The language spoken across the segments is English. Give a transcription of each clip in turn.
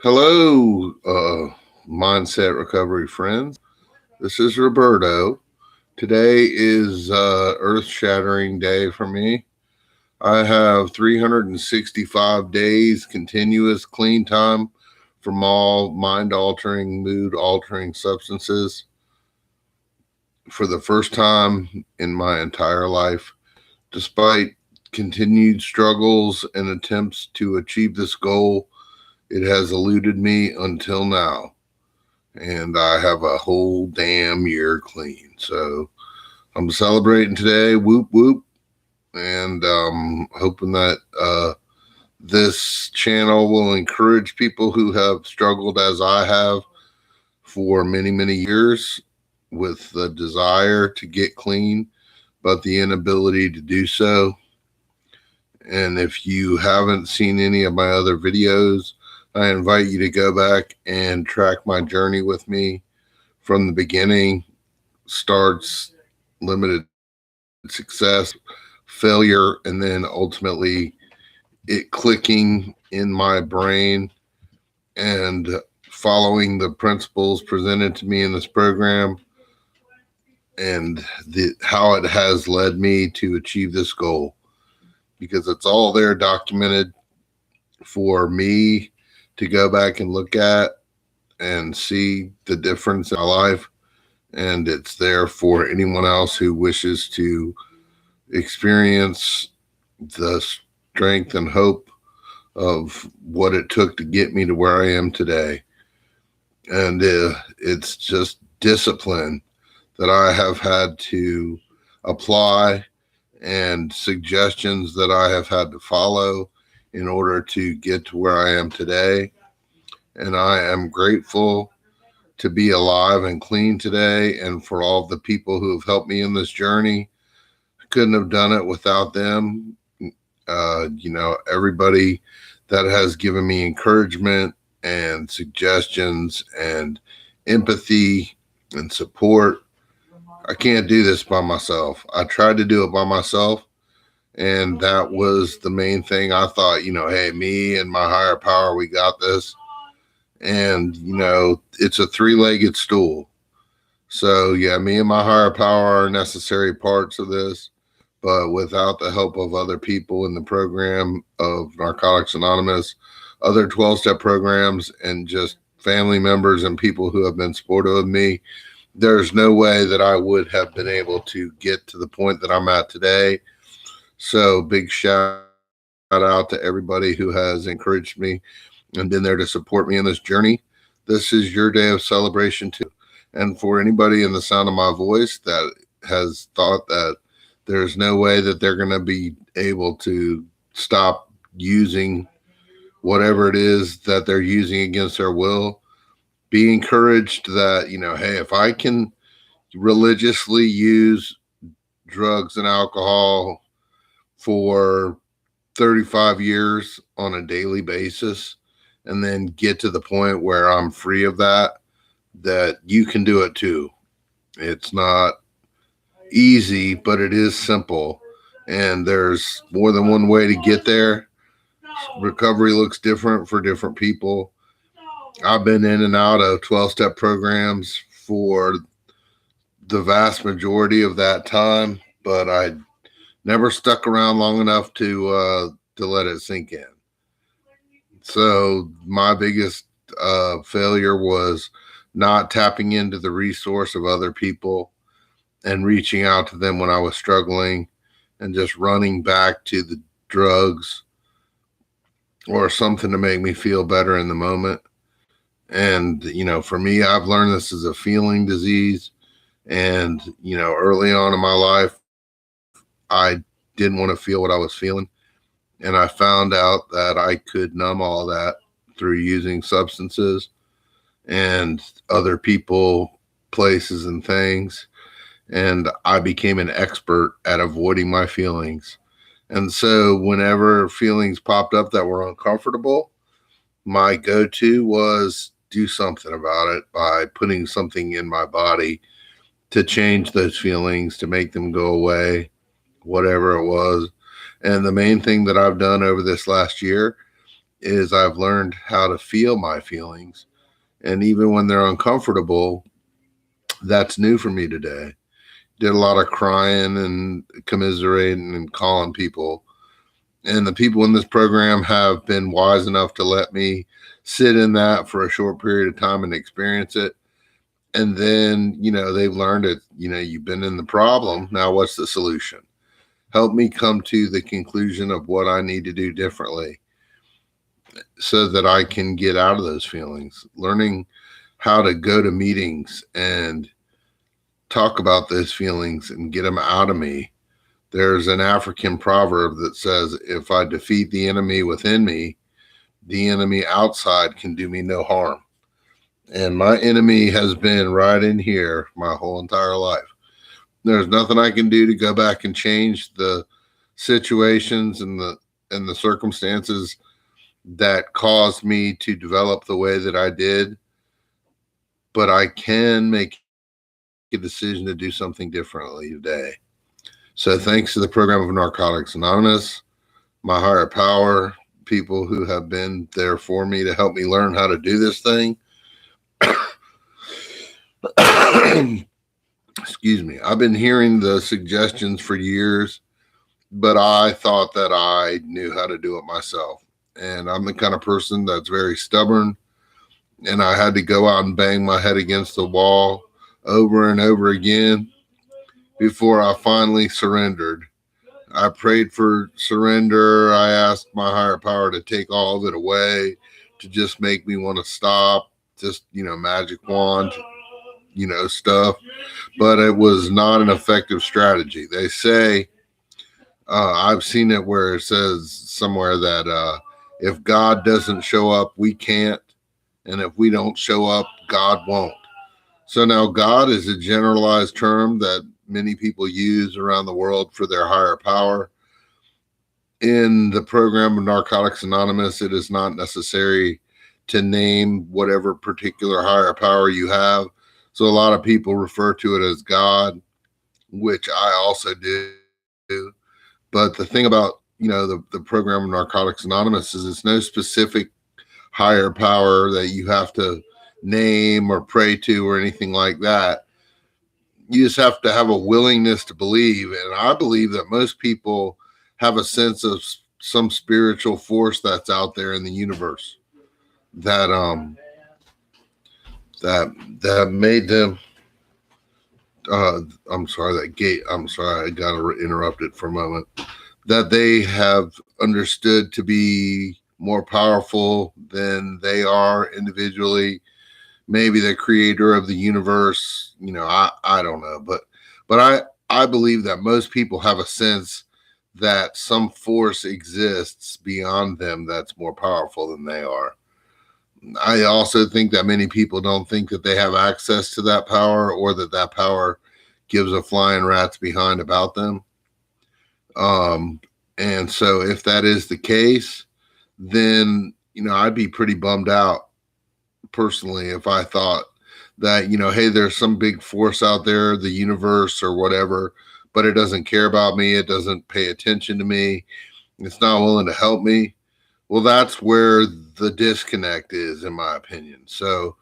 Hello, mindset recovery friends. This is Roberto. Today is earth-shattering day for me. I have 365 days continuous clean time from all mind-altering, mood-altering substances for the first time in my entire life. Despite continued struggles and attempts to achieve this goal, it has eluded me until now. And I have a whole damn year clean. So I'm celebrating today. Whoop whoop. And hoping that this channel will encourage people who have struggled as I have for many, many years with the desire to get clean, but the inability to do so. And if you haven't seen any of my other videos, I invite you to go back and track my journey with me from the beginning. Starts limited success, failure, and then ultimately it clicking in my brain and following the principles presented to me in this program and how it has led me to achieve this goal, because it's all there documented for me to go back and look at and see the difference in my life. And it's there for anyone else who wishes to experience the strength and hope of what it took to get me to where I am today. And it's just discipline that I have had to apply and suggestions that I have had to follow in order to get to where I am today. And I am grateful to be alive and clean today, and for all the people who have helped me in this journey. I couldn't have done it without them. Everybody that has given me encouragement and suggestions and empathy and support. I can't do this by myself. I tried to do it by myself, and that was the main thing. I thought, hey, me and my higher power, we got this. And, it's a three-legged stool. So, yeah, me and my higher power are necessary parts of this. But without the help of other people in the program of Narcotics Anonymous, other 12-step programs, and just family members and people who have been supportive of me, there's no way that I would have been able to get to the point that I'm at today. So big shout out to everybody who has encouraged me and been there to support me in this journey. This is your day of celebration too. And for anybody in the sound of my voice that has thought that there's no way that they're going to be able to stop using whatever it is that they're using against their will, be encouraged that, hey, if I can religiously use drugs and alcohol for 35 years on a daily basis and then get to the point where I'm free of that you can do it too. It's not easy, but it is simple. And there's more than one way to get there. Recovery looks different for different people. I've been in and out of 12-step programs for the vast majority of that time, but I never stuck around long enough to let it sink in. So my biggest failure was not tapping into the resource of other people and reaching out to them when I was struggling, and just running back to the drugs or something to make me feel better in the moment. And, for me, I've learned this is a feeling disease. And, early on in my life, I didn't want to feel what I was feeling. And I found out that I could numb all that through using substances and other people, places, and things. And I became an expert at avoiding my feelings. And so whenever feelings popped up that were uncomfortable, my go-to was do something about it by putting something in my body to change those feelings, to make them go away, whatever it was. And the main thing that I've done over this last year is I've learned how to feel my feelings. And even when they're uncomfortable, that's new for me today. Did a lot of crying and commiserating and calling people. And the people in this program have been wise enough to let me sit in that for a short period of time and experience it. And then, they've learned it. You've been in the problem. Now, what's the solution? Help me come to the conclusion of what I need to do differently so that I can get out of those feelings. Learning how to go to meetings and talk about those feelings and get them out of me. There's an African proverb that says, if I defeat the enemy within me, the enemy outside can do me no harm. And my enemy has been right in here my whole entire life. There's nothing I can do to go back and change the situations and the circumstances that caused me to develop the way that I did. But I can make a decision to do something differently today. So thanks to the program of Narcotics Anonymous, my higher power, people who have been there for me to help me learn how to do this thing. Excuse me. I've been hearing the suggestions for years, but I thought that I knew how to do it myself. And I'm the kind of person that's very stubborn, and I had to go out and bang my head against the wall over and over again before I finally surrendered. I prayed for surrender. I asked my higher power to take all of it away, to just make me want to stop, just, magic wand, stuff. But it was not an effective strategy. They say, I've seen it where it says somewhere that if God doesn't show up, we can't. And if we don't show up, God won't. So now God is a generalized term that many people use around the world for their higher power. In the program of Narcotics Anonymous, it is not necessary to name whatever particular higher power you have. So a lot of people refer to it as God, which I also do. But the thing about, the program of Narcotics Anonymous is it's no specific higher power that you have to name or pray to or anything like that. You just have to have a willingness to believe. And I believe that most people have a sense of some spiritual force that's out there in the universe that that made them I'm sorry, I got interrupted for a moment, that they have understood to be more powerful than they are individually. Maybe the creator of the universe, I don't know, but I believe that most people have a sense that some force exists beyond them that's more powerful than they are. I also think that many people don't think that they have access to that power, or that power gives a flying rat's behind about them. And so if that is the case, then, I'd be pretty bummed out personally if I thought that, hey, there's some big force out there, the universe or whatever, but it doesn't care about me. It doesn't pay attention to me. It's not willing to help me. Well, that's where the disconnect is, in my opinion. So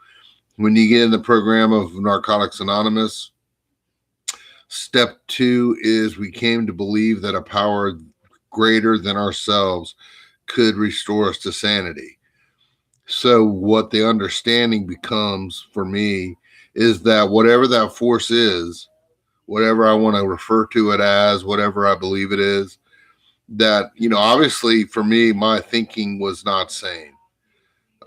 when you get in the program of Narcotics Anonymous, step 2 is we came to believe that a power greater than ourselves could restore us to sanity. So what the understanding becomes for me is that whatever that force is, whatever I want to refer to it as, whatever I believe it is, that, obviously for me, my thinking was not sane.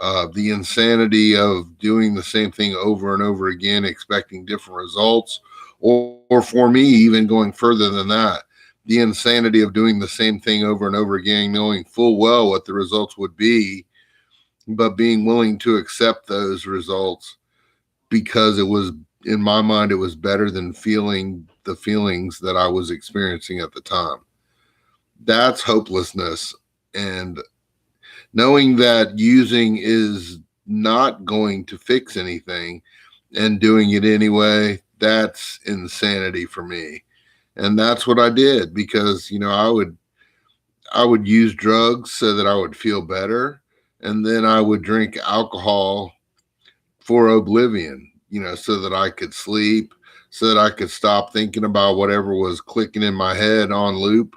The insanity of doing the same thing over and over again, expecting different results, or for me, even going further than that, the insanity of doing the same thing over and over again, knowing full well what the results would be, but being willing to accept those results because it was, in my mind, it was better than feeling the feelings that I was experiencing at the time. That's hopelessness. And knowing that using is not going to fix anything and doing it anyway, that's insanity for me. And that's what I did, because, I would use drugs so that I would feel better. And then I would drink alcohol for oblivion, so that I could sleep, so that I could stop thinking about whatever was clicking in my head on loop,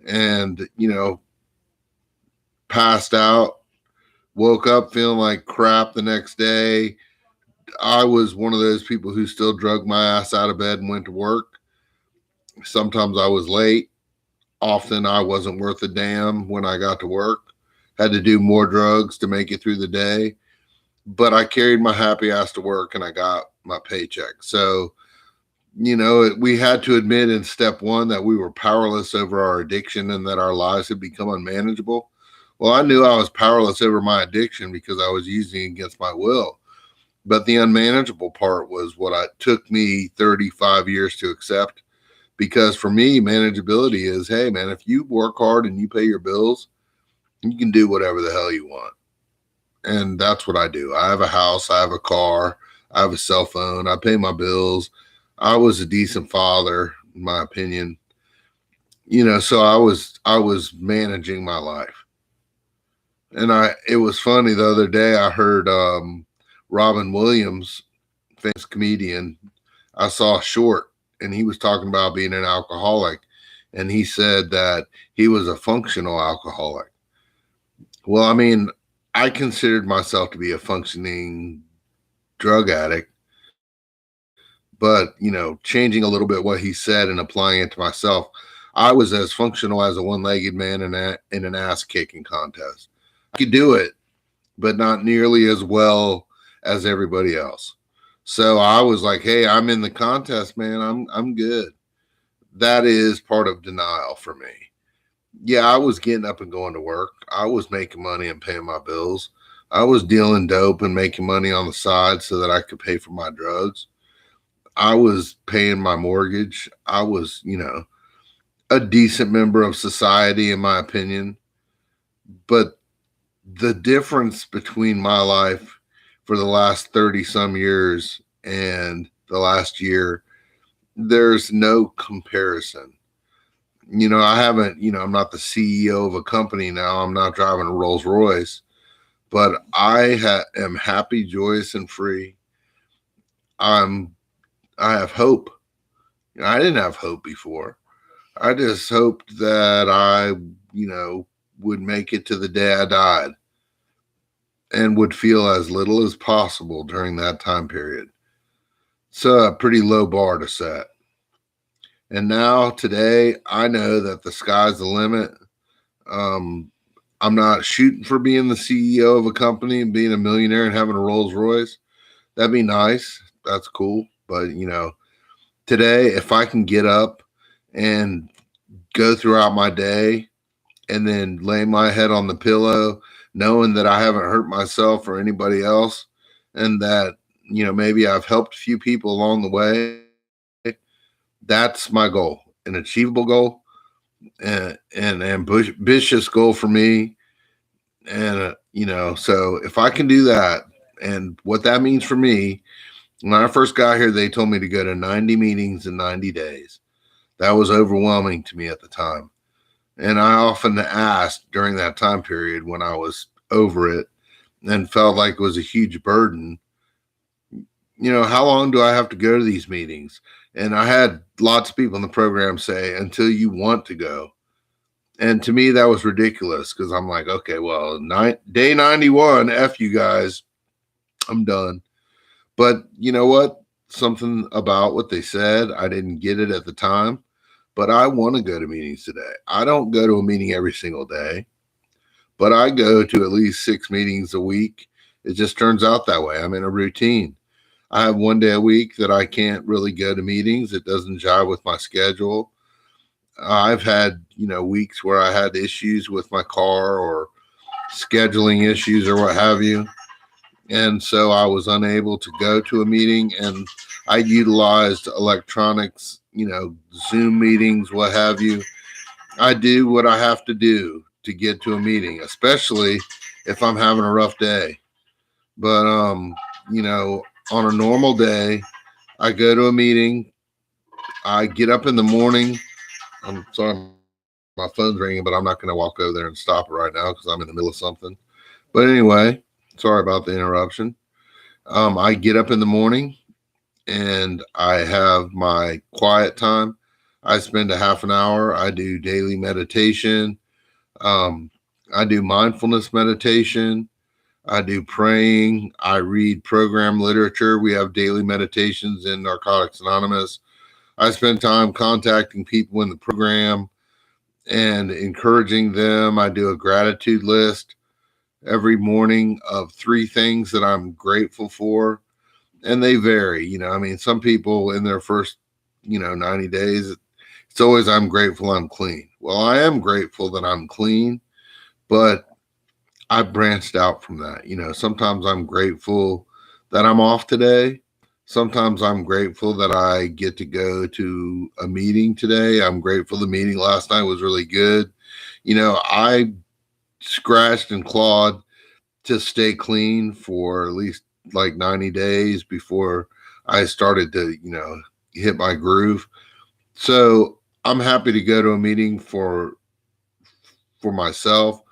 and, passed out, woke up feeling like crap the next day. I was one of those people who still drug my ass out of bed and went to work. Sometimes I was late. Often I wasn't worth a damn when I got to work. Had to do more drugs to make it through the day. But I carried my happy ass to work and I got my paycheck. So, we had to admit in step one that we were powerless over our addiction and that our lives had become unmanageable. Well, I knew I was powerless over my addiction because I was using it against my will. But the unmanageable part was what it took me 35 years to accept. Because for me, manageability is, hey, man, if you work hard and you pay your bills, you can do whatever the hell you want. And that's what I do. I have a house, I have a car, I have a cell phone, I pay my bills. I was a decent father, in my opinion. So I was managing my life. And it was funny the other day I heard Robin Williams, famous comedian, I saw a short and he was talking about being an alcoholic. And he said that he was a functional alcoholic. Well, I mean, I considered myself to be a functioning drug addict, but, changing a little bit what he said and applying it to myself, I was as functional as a one-legged man in an ass kicking contest. I could do it, but not nearly as well as everybody else. So I was like, hey, I'm in the contest, man. I'm good. That is part of denial for me. Yeah, I was getting up and going to work. I was making money and paying my bills. I was dealing dope and making money on the side so that I could pay for my drugs. I was paying my mortgage. I was, a decent member of society, in my opinion. But the difference between my life for the last 30 some years and the last year, there's no comparison. I haven't, I'm not the CEO of a company now. I'm not driving a Rolls Royce, but I am happy, joyous, and free. I have hope. I didn't have hope before. I just hoped that I, would make it to the day I died and would feel as little as possible during that time period. It's a pretty low bar to set. And now today, I know that the sky's the limit. I'm not shooting for being the CEO of a company and being a millionaire and having a Rolls Royce. That'd be nice. That's cool. But, today, if I can get up and go throughout my day and then lay my head on the pillow, knowing that I haven't hurt myself or anybody else, and that, maybe I've helped a few people along the way, that's my goal, an achievable goal and an ambitious goal for me. And, so if I can do that, and what that means for me, when I first got here, they told me to go to 90 meetings in 90 days. That was overwhelming to me at the time. And I often asked during that time period when I was over it and felt like it was a huge burden, how long do I have to go to these meetings? And I had lots of people in the program say, until you want to go. And to me, that was ridiculous because I'm like, okay, well, day 91, F you guys, I'm done. But you know what? Something about what they said, I didn't get it at the time, but I want to go to meetings today. I don't go to a meeting every single day, but I go to at least 6 meetings a week. It just turns out that way. I'm in a routine. I have one day a week that I can't really go to meetings. It doesn't jive with my schedule. I've had, weeks where I had issues with my car or scheduling issues or what have you. And so I was unable to go to a meeting, and I utilized electronics, Zoom meetings, what have you. I do what I have to do to get to a meeting, especially if I'm having a rough day. But, on a normal day, I go to a meeting. I get up in the morning. I'm sorry, my phone's ringing, but I'm not going to walk over there and stop it right now because I'm in the middle of something. But anyway, sorry about the interruption. I get up in the morning and I have my quiet time. I spend a half an hour. I do daily meditation. Um, I do mindfulness meditation. I do praying. I read program literature. We have daily meditations in Narcotics Anonymous. I spend time contacting people in the program and encouraging them. I do a gratitude list every morning of 3 things that I'm grateful for. And they vary. I mean, some people in their first, 90 days, it's always, I'm grateful I'm clean. Well, I am grateful that I'm clean, but I branched out from that. Sometimes I'm grateful that I'm off today. Sometimes I'm grateful that I get to go to a meeting today. I'm grateful the meeting last night was really good. I scratched and clawed to stay clean for at least like 90 days before I started to, hit my groove. So I'm happy to go to a meeting for myself,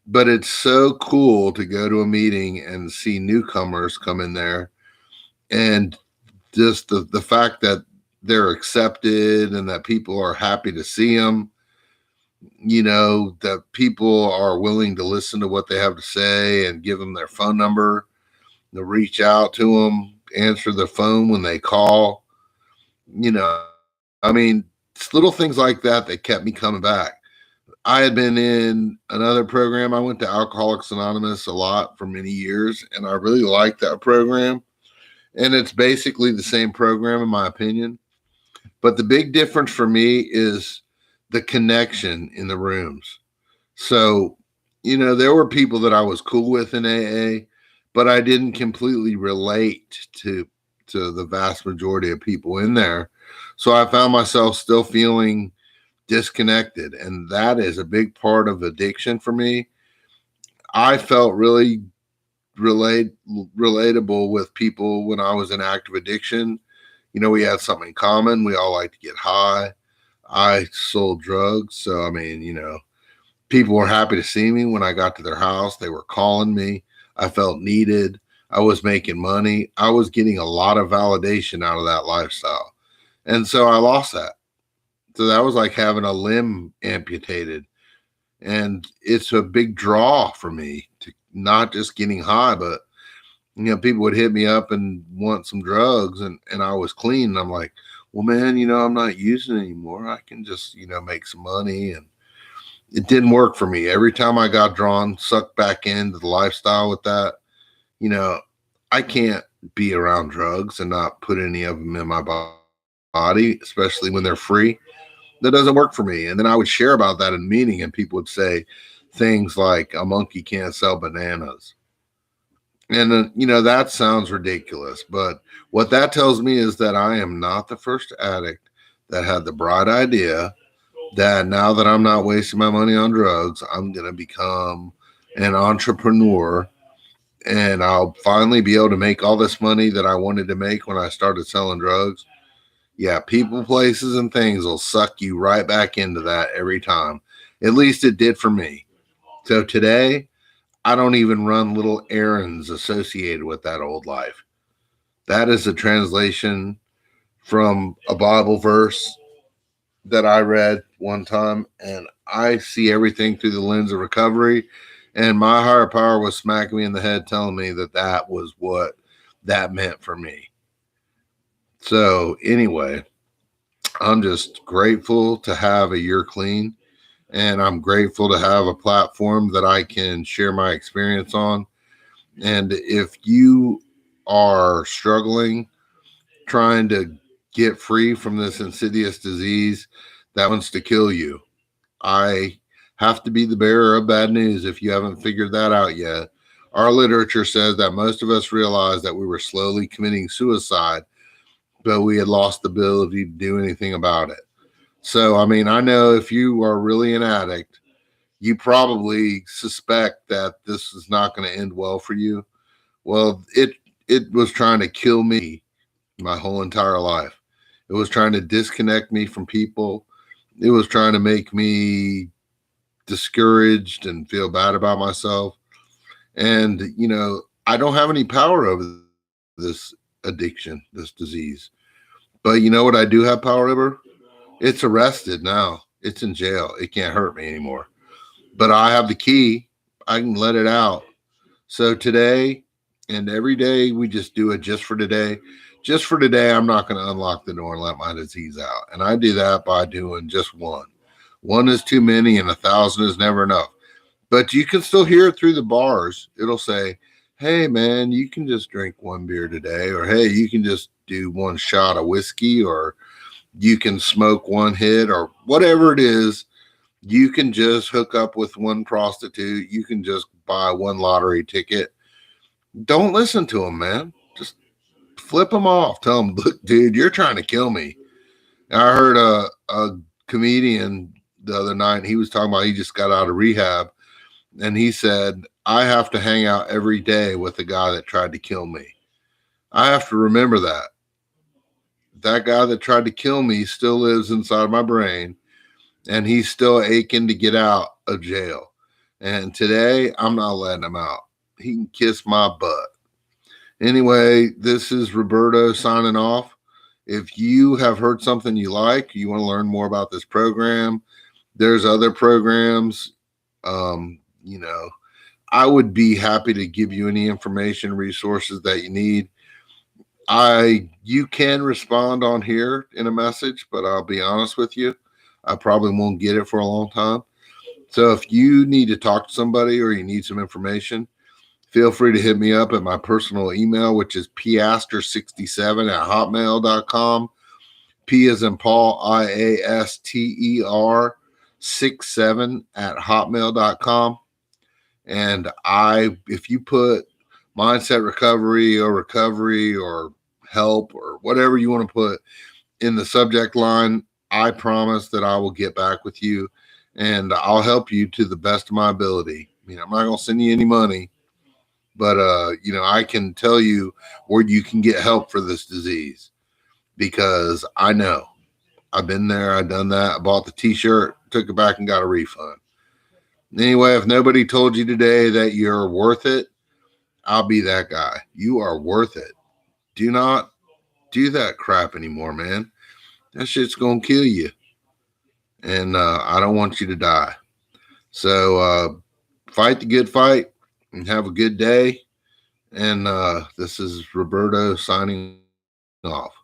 but it's so cool to go to a meeting and see newcomers come in there, and just the fact that they're accepted and that people are happy to see them, that people are willing to listen to what they have to say and give them their phone number, to reach out to them, answer the phone when they call. I mean, it's little things like that kept me coming back. I had been in another program. I went to Alcoholics Anonymous a lot for many years, and I really liked that program. And it's basically the same program, in my opinion. But the big difference for me is the connection in the rooms. So, there were people that I was cool with in AA, but I didn't completely relate to the vast majority of people in there. So I found myself still feeling disconnected. And that is a big part of addiction for me. I felt really relatable with people when I was in active addiction. We had something in common. We all like to get high. I sold drugs. So, I mean, people were happy to see me when I got to their house. They were calling me. I felt needed. I was making money. I was getting a lot of validation out of that lifestyle. And so I lost that. So that was like having a limb amputated. And it's a big draw for me to not just getting high, but people would hit me up and want some drugs, and I was clean. And I'm like, well, man, I'm not using it anymore. I can just, make some money. And it didn't work for me. Every time I got sucked back into the lifestyle with that, I can't be around drugs and not put any of them in my body, especially when they're free. That doesn't work for me. And then I would share about that in a meeting, and people would say things like, a monkey can't sell bananas. And that sounds ridiculous, but what that tells me is that I am not the first addict that had the bright idea that now that I'm not wasting my money on drugs, I'm going to become an entrepreneur, and I'll finally be able to make all this money that I wanted to make when I started selling drugs. Yeah, people, places, and things will suck you right back into that every time. At least it did for me. So today, I don't even run little errands associated with that old life. That is a translation from a Bible verse that I read one time, and I see everything through the lens of recovery. And my higher power was smacking me in the head, telling me that was what that meant for me. So anyway, I'm just grateful to have a year clean, and I'm grateful to have a platform that I can share my experience on. And if you are struggling, trying to get free from this insidious disease that wants to kill you, I have to be the bearer of bad news if you haven't figured that out yet. Our literature says that most of us realized that we were slowly committing suicide, but we had lost the ability to do anything about it. So, I mean, I know if you are really an addict, you probably suspect that this is not going to end well for you. Well, it was trying to kill me my whole entire life. It was trying to disconnect me from people. It was trying to make me discouraged and feel bad about myself. And, I don't have any power over this addiction, this disease. But you know what I do have power over? It's arrested now. It's in jail. It can't hurt me anymore. But I have the key. I can let it out. So today and every day, we just do it just for today. Just for today, I'm not going to unlock the door and let my disease out. And I do that by doing just one. One is too many, and 1,000 is never enough. But you can still hear it through the bars. It'll say, hey, man, you can just drink one beer today. Or, hey, you can just do one shot of whiskey. Or you can smoke one hit. Or whatever it is. You can just hook up with one prostitute. You can just buy one lottery ticket. Don't listen to them, man. Just flip them off. Tell them, look, dude, you're trying to kill me. I heard a comedian the other night. He was talking about he just got out of rehab. And he said, I have to hang out every day with the guy that tried to kill me. I have to remember that. That guy that tried to kill me still lives inside my brain. And he's still aching to get out of jail. And today, I'm not letting him out. He can kiss my butt. Anyway, this is Roberto signing off. If you have heard something you like, you want to learn more about this program, there's other programs. I would be happy to give you any information, resources that you need. You can respond on here in a message, but I'll be honest with you, I probably won't get it for a long time. So if you need to talk to somebody or you need some information, feel free to hit me up at my personal email, which is piaster67@hotmail.com. P as in Paul, IASTER 67@hotmail.com. And if you put mindset recovery or help or whatever you want to put in the subject line, I promise that I will get back with you and I'll help you to the best of my ability. I'm not going to send you any money, but, I can tell you where you can get help for this disease because I know I've been there. I've done that. I bought the t-shirt, took it back and got a refund. Anyway, if nobody told you today that you're worth it, I'll be that guy. You are worth it. Do not do that crap anymore, man. That shit's going to kill you. And I don't want you to die. So fight the good fight and have a good day. And this is Roberto signing off.